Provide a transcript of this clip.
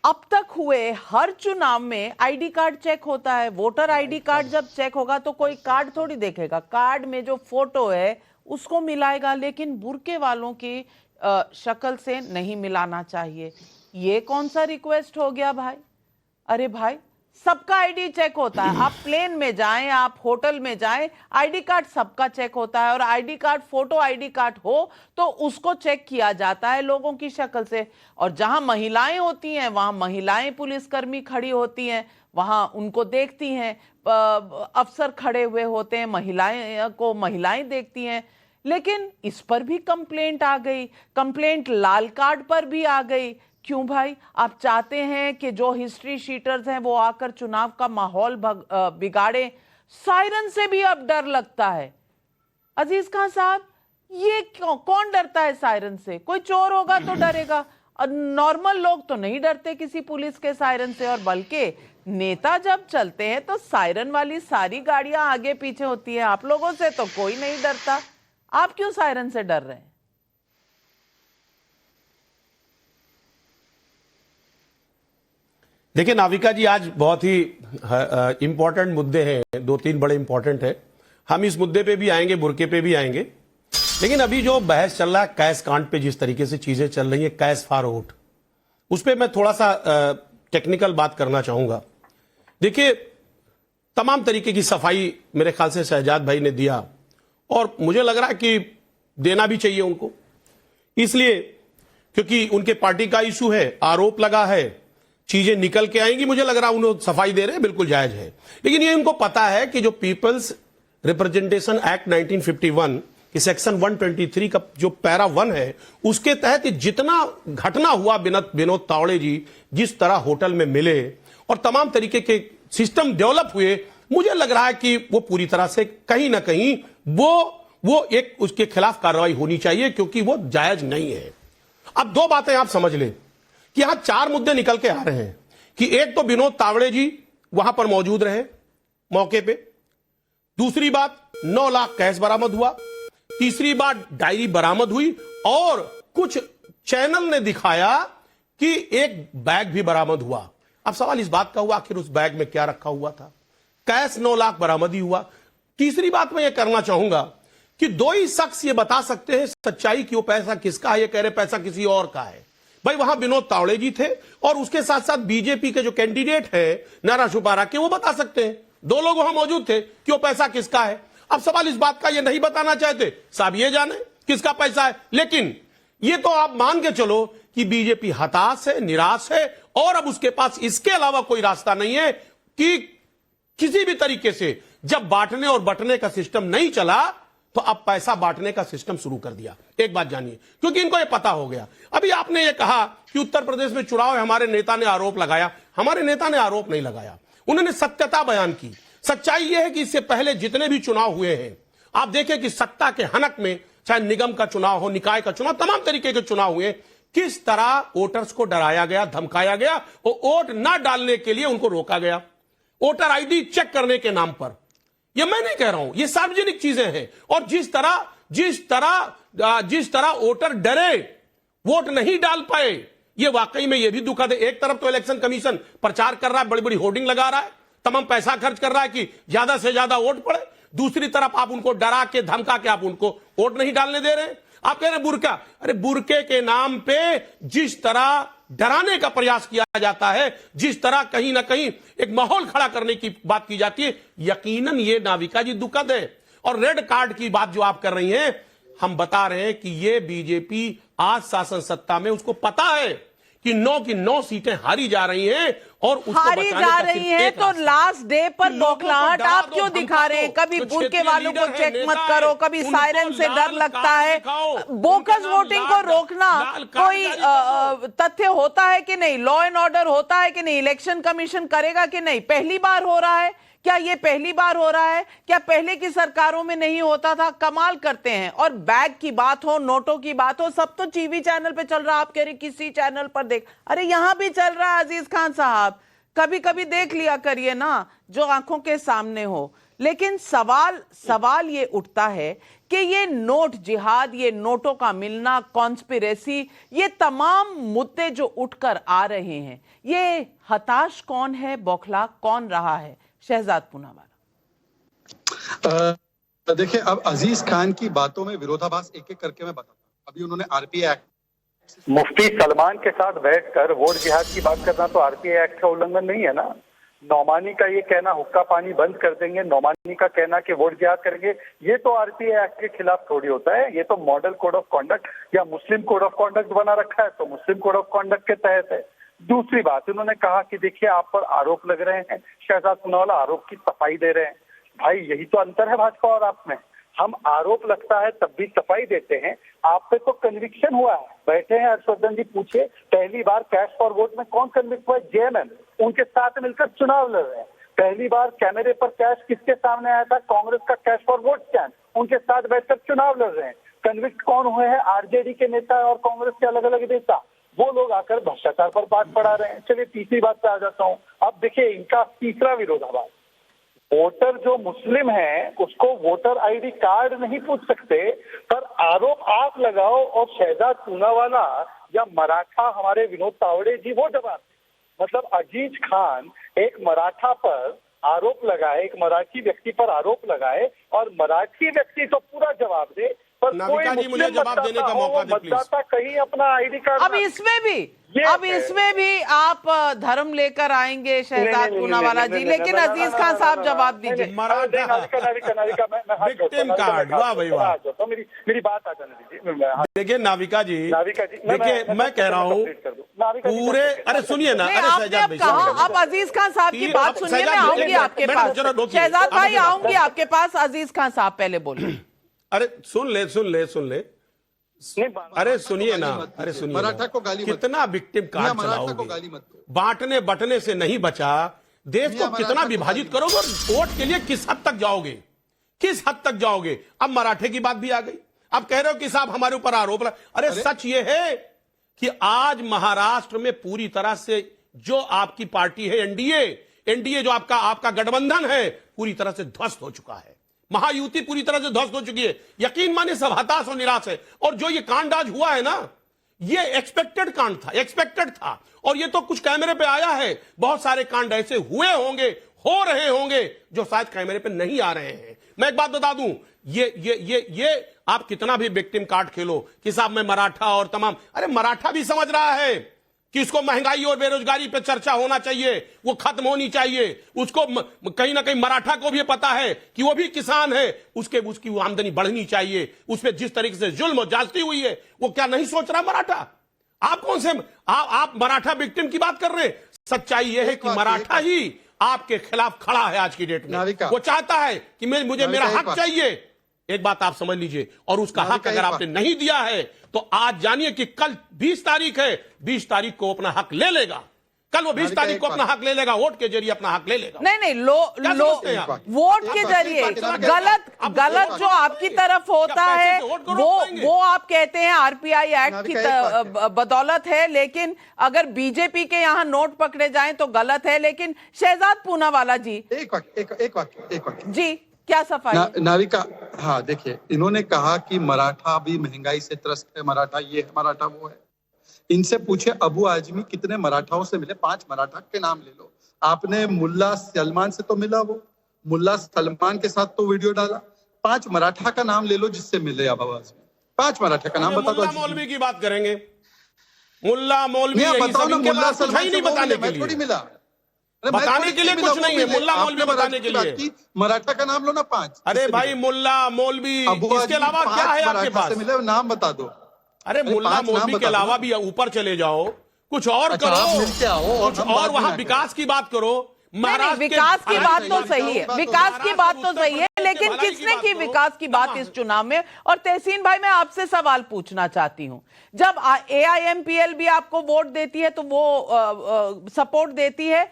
अब तक हुए हर चुनाव में आईडी कार्ड चेक होता है। वोटर आईडी कार्ड जब चेक होगा तो कोई कार्ड थोड़ी देखेगा, कार्ड में जो फोटो है उसको मिलाएगा, लेकिन बुर्के वालों की शक्ल से नहीं मिलाना चाहिए। ये कौन सा रिक्वेस्ट हो गया भाई? अरे भाई, सबका आईडी चेक होता है। आप प्लेन में जाएं, आप होटल में जाएं, आईडी कार्ड सबका चेक होता है। और ID card, photo ID card हो तो उसको चेक किया जाता है लोगों की शक्ल से। और जहां महिलाएं होती हैं वहां महिलाएं पुलिसकर्मी खड़ी होती हैं, वहां उनको देखती हैं, अफसर खड़े हुए होते हैं, महिलाएं को महिलाएं देखती हैं। लेकिन इस पर भी कंप्लेंट आ गई, कंप्लेंट लाल कार्ड पर भी आ गई। क्यों भाई? आप चाहते हैं कि जो हिस्ट्री शीटर्स हैं वो आकर चुनाव का माहौल बिगाड़े। सायरन से भी अब डर लगता है। अजीज खान साहब, ये कौन डरता है सायरन से? कोई चोर होगा तो डरेगा, नॉर्मल लोग तो नहीं डरते किसी पुलिस के सायरन से। और बल्कि नेता जब चलते हैं तो सायरन वाली सारी गाड़ियां आगे पीछे होती है। आप लोगों से तो कोई नहीं डरता, आप क्यों सायरन से डर रहे हैं? देखिए नाविका जी, आज बहुत ही इंपॉर्टेंट मुद्दे हैं, दो तीन बड़े इंपॉर्टेंट है। हम इस मुद्दे पे भी आएंगे, बुर्के पे भी आएंगे। लेकिन अभी जो बहस चल रहा है कैश कांड पे, जिस तरीके से चीजें चल रही है, कैश फॉर वोट, उस पर मैं थोड़ा सा टेक्निकल बात करना चाहूंगा। देखिए, तमाम तरीके की सफाई मेरे ख्याल से शहजाद भाई ने दिया, और मुझे लग रहा है कि देना भी चाहिए उनको, इसलिए क्योंकि उनके पार्टी का इशू है, आरोप लगा है, चीजें निकल के आएंगी। मुझे लग रहा है उन्होंने सफाई दे रहे हैं, बिल्कुल जायज है। लेकिन ये उनको पता है कि जो पीपल्स रिप्रेजेंटेशन एक्ट 1951 की सेक्शन 123 का जो पैरा 1 है, उसके तहत जितना घटना हुआ, विनोद तावड़े जी जिस तरह होटल में मिले और तमाम तरीके के सिस्टम डेवलप हुए, मुझे लग रहा है कि वो पूरी तरह से कहीं ना कहीं वो एक उसके खिलाफ कार्रवाई होनी चाहिए, क्योंकि वो जायज नहीं है। अब दो बातें आप समझ लें कि यहां चार मुद्दे निकल के आ रहे हैं कि एक तो विनोद तावड़े जी वहां पर मौजूद रहे मौके पे, दूसरी बात 9 लाख कैश बरामद हुआ, तीसरी बात डायरी बरामद हुई, और कुछ चैनल ने दिखाया कि एक बैग भी बरामद हुआ। अब सवाल इस बात का हुआ आखिर उस बैग में क्या रखा हुआ था? कैश 9 लाख बरामद ही हुआ। तीसरी बात मैं ये करना चाहूंगा कि दो ही शख्स ये बता सकते हैं सच्चाई कि वो पैसा किसका है। ये कह रहे पैसा किसी और का है। भाई, वहां विनोद तावड़े जी थे और उसके साथ साथ बीजेपी के जो कैंडिडेट है नारा छुपारा के, वो बता सकते हैं। दो लोग वहां मौजूद थे कि वो पैसा किसका है। अब सवाल इस बात का, ये नहीं बताना चाहते साहब, ये जाने किसका पैसा है। लेकिन ये तो आप मान के चलो कि बीजेपी हताश है, निराश है, और अब उसके पास इसके अलावा कोई रास्ता नहीं है कि किसी भी तरीके से, जब बांटने और बंटने का सिस्टम नहीं चला तो अब पैसा बांटने का सिस्टम शुरू कर दिया। एक बात जानिए, क्योंकि इनको यह पता हो गया। अभी आपने ये कहा कि उत्तर प्रदेश में चुनाव है, हमारे नेता ने आरोप लगाया। हमारे नेता ने आरोप नहीं लगाया, उन्होंने सत्यता बयान की। सच्चाई यह है कि इससे पहले जितने भी चुनाव हुए हैं, आप देखें कि सत्ता के हनक में, चाहे निगम का चुनाव हो, निकाय का चुनाव, तमाम तरीके के चुनाव हुए, किस तरह वोटर्स को डराया गया, धमकाया गया और वोट ना डालने के लिए उनको रोका गया, वोटर आईडी चेक करने के नाम पर। ये मैं नहीं कह रहा हूं, ये सार्वजनिक चीजें हैं। और जिस तरह वोटर डरे, वोट नहीं डाल पाए, ये वाकई में ये भी दुखद है। एक तरफ तो इलेक्शन कमीशन प्रचार कर रहा है, बड़ी बड़ी होर्डिंग लगा रहा है, तमाम पैसा खर्च कर रहा है कि ज्यादा से ज्यादा वोट पड़े, दूसरी तरफ आप उनको डरा के, धमका के आप उनको वोट नहीं डालने दे रहे हैं। आप कह रहे हैं बुर्का, अरे बुर्के के नाम पे जिस तरह डराने का प्रयास किया जाता है, जिस तरह कहीं ना कहीं एक माहौल खड़ा करने की बात की जाती है, यकीनन ये नाविका जी दुखद है। और रेड कार्ड की बात जो आप कर रही हैं, हम बता रहे हैं कि ये बीजेपी आज शासन सत्ता में, उसको पता है कि 9 की 9 सीटें हारी जा रही हैं, और उसको हारी जा रही हैं तो लास्ट डे पर बौखलाहट आप क्यों दिखा रहे हैं? कभी बुर्के वालों को चेक मत करो, कभी सायरन से डर लगता है। बोकस वोटिंग को रोकना कोई तथ्य होता है कि नहीं? लॉ एंड ऑर्डर होता है कि नहीं? इलेक्शन कमीशन करेगा कि नहीं? पहली बार हो रहा है क्या? ये पहली बार हो रहा है क्या? पहले की सरकारों में नहीं होता था? कमाल करते हैं। और बैग की बात हो, नोटों की बात हो, सब तो टीवी चैनल पे चल रहा है। आप कह रहे किसी चैनल पर देख, अरे यहां भी चल रहा है अजीज खान साहब, कभी कभी देख लिया करिए ना जो आंखों के सामने हो। लेकिन सवाल ये उठता है कि ये नोट जिहाद, ये नोटों का मिलना, कॉन्स्पिरेसी, ये तमाम मुद्दे जो उठकर आ रहे हैं, ये हताश कौन है, बौखला कौन रहा है? शहजाद पूनावाला। देखिए, अब अजीज खान की बातों में विरोधाभास एक एक करके मैं बताता हूं। अभी उन्होंने आरपीआई एक्ट, मुफ्ती सलमान के साथ बैठकर वोट जिहाद की बात करना तो आरपीआई एक्ट का उल्लंघन नहीं है ना। नौमानी का ये कहना हुक्का पानी बंद कर देंगे, नौमानी का कहना कि वोट जिहाद करेंगे, ये तो आरपीआई एक्ट के खिलाफ थोड़ी होता है। ये तो मॉडल कोड ऑफ कॉन्डक्ट या मुस्लिम कोड ऑफ कॉन्डक्ट बना रखा है, तो मुस्लिम कोड ऑफ कॉन्डक्ट के तहत है। दूसरी बात, उन्होंने कहा कि देखिए आप पर आरोप लग रहे हैं, शहजाद पूनावाला आरोप की सफाई दे रहे हैं। भाई यही तो अंतर है भाजपा और आप में। हम आरोप लगता है तब भी सफाई देते हैं, आप पे तो कन्विक्शन हुआ है। बैठे हैं हर्षवर्धन जी, पूछे पहली बार कैश फॉर वोट में कौन कन्विक्ट हुआ? जेएमएम, उनके साथ मिलकर चुनाव लड़ रहे हैं। पहली बार कैमरे पर कैश किसके सामने आया था? कांग्रेस का कैश फॉर वोट स्कैम, उनके साथ बैठकर चुनाव लड़ रहे हैं। कन्विक्ट कौन हुए हैं? आरजेडी के नेता और कांग्रेस के अलग अलग नेता, वो लोग आकर भ्रष्टाचार पर बात पढ़ा रहे हैं। चलिए तीसरी बात पे आ जाता हूँ। अब देखिए इनका तीसरा विरोधाभास, वोटर जो मुस्लिम है उसको वोटर आईडी कार्ड नहीं पूछ सकते, पर आरोप आप लगाओ और शहजाद पूनावाला या मराठा हमारे विनोद तावड़े जी वो जवाब। मतलब अजीज खान एक मराठा पर आरोप लगाए, एक मराठी व्यक्ति पर आरोप लगाए और मराठी व्यक्ति तो पूरा जवाब दे, पर कोई नाविका जी, मुझे जवाब देने का मौका दे प्लीज। मतदाता कहीं अपना आईडी कार्ड अब इसमें भी आप धर्म लेकर आएंगे शहजाद पूनावाला जी, लेकिन अजीज खान साहब जवाब दीजिए। विक्टिम कार्ड, वाह भाई वाह। मेरी बात आ जाने दीजिए। देखिए नाविका जी, देखिए मैं कह रहा हूँ पूरे, अरे सुनिए ना, अरे आपने अब कहा, अब अजीज खान साहब की बात सुनिए, मैं आऊंगी आपके पास। शहजाद भाई आऊंगी आपके पास, अजीज खान साहब पहले बोलिए। अरे सुन ले अरे सुनिए ना, अरे सुनिए, मराठा को गाली मत, कितना विक्टिम कार्ड चलाओगे? बांटने बटने से नहीं बचा, देश को कितना विभाजित करोगे और वोट के लिए किस हद तक जाओगे, किस हद तक जाओगे? अब मराठे की बात भी आ गई, अब कह रहे हो कि साहब हमारे ऊपर आरोप लगा। अरे सच ये है कि आज महाराष्ट्र में पूरी तरह से जो आपकी पार्टी है एनडीए जो आपका गठबंधन है, पूरी तरह से ध्वस्त हो चुका है। महायुति पूरी तरह से ध्वस्त हो चुकी है। यकीन माने सब हताश और निराश है। और जो ये कांड आज हुआ है ना, ये एक्सपेक्टेड कांड था, एक्सपेक्टेड था। और ये तो कुछ कैमरे पे आया है, बहुत सारे कांड ऐसे हुए होंगे, हो रहे होंगे, जो शायद कैमरे पे नहीं आ रहे हैं। मैं एक बात बता दूं, ये आप कितना भी विक्टिम कार्ड खेलो कि साहब मैं मराठा और तमाम, अरे मराठा भी समझ रहा है कि उसको महंगाई और बेरोजगारी पे चर्चा होना चाहिए, वो खत्म होनी चाहिए। उसको कहीं ना कहीं मराठा को भी पता है कि वो भी किसान है, उसकी आमदनी बढ़नी चाहिए। उस पर जिस तरीके से जुल्म और ज्यादती हुई है, वो क्या नहीं सोच रहा मराठा? आप कौन से आप मराठा विक्टिम की बात कर रहे हैं? सच्चाई यह है कि मराठा ही आपके खिलाफ खड़ा है आज की डेट में। वो चाहता है कि मुझे मेरा हक चाहिए। एक बात आप समझ लीजिए, और उसका हक अगर आपने नहीं दिया है तो आज जानिए कि कल 20 तारीख है, 20 तारीख को अपना हक ले लेगा। कल वो 20 तारीख को अपना हक ले लेगा, वोट के जरिए अपना हक ले लेगा। नहीं, वोट के जरिए गलत जो आपकी तरफ होता है वो आप कहते हैं आरपीआई एक्ट की बदौलत है, लेकिन अगर बीजेपी के यहाँ नोट पकड़े जाएं तो गलत है। लेकिन शहजाद पूनावाला जी, एक वाक्य जी, क्या सफाई? नाविका, हाँ देखिए, इन्होंने कहा कि मराठा भी महंगाई से त्रस्त है, मराठा ये है, मराठा वो है। इनसे पूछे अबू आजमी कितने मराठाओं से मिले, 5 मराठा के नाम ले लो। आपने मुल्ला सलमान से तो मिला, वो मुल्ला सलमान के साथ तो वीडियो डाला। 5 मराठा का नाम ले लो जिससे मिले अबू आजमी, 5 मराठा का नाम बता दो। मुल्ला मौलवी की बात करेंगे, मुल्ला मौलवी बताओ ना, मुल्ला सलमान नहीं बताने के लिए थोड़ी मिला, बताने के लिए कुछ नहीं है। मुल्ला मौलवी बताने के लिए मराठा का नाम लो ना 5। अरे भाई मुल्ला मौलवी, इसके अलावा क्या है आपके पास? मिले नाम बता दो। अरे मुल्ला मौलवी के अलावा भी ऊपर चले जाओ, कुछ और करो, मिलके आओ कुछ और वहां विकास की बात करो। विकास की बात तो सही है, विकास की बात तो सही है, लेकिन किसने की विकास की बात इस चुनाव में? और तहसीन भाई, मैं आपसे सवाल पूछना चाहती हूं, जब AIMPL भी आपको वोट देती है तो वो सपोर्ट देती है,